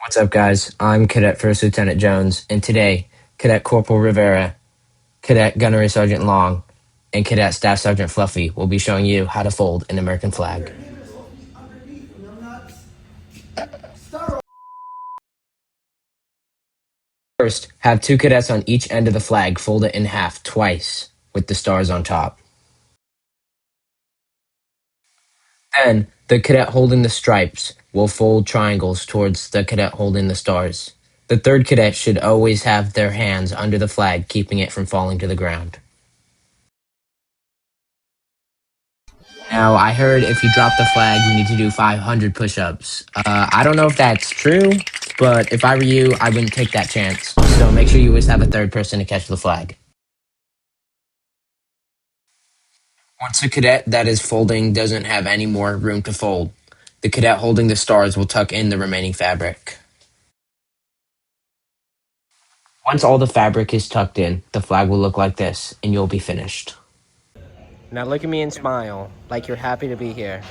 What's up, guys? I'm Cadet First Lieutenant Jones, and today, Cadet Corporal Rivera, Cadet Gunnery Sergeant Long, and Cadet Staff Sergeant Fluffy will be showing you how to fold an American flag. First, have two cadets on each end of the flag fold it in half twice, with the stars on top. Then, the cadet holding the stripes will fold triangles towards the cadet holding the stars. The third cadet should always have their hands under the flag, keeping it from falling to the ground. Now, I heard if you drop the flag, you need to do 500 push-ups. I don't know if that's true, but if I were you, I wouldn't take that chance. So make sure you always have a third person to catch the flag. Once a cadet that is folding doesn't have any more room to fold, the cadet holding the stars will tuck in the remaining fabric. Once all the fabric is tucked in, the flag will look like this, and you'll be finished. Now look at me and smile, like you're happy to be here.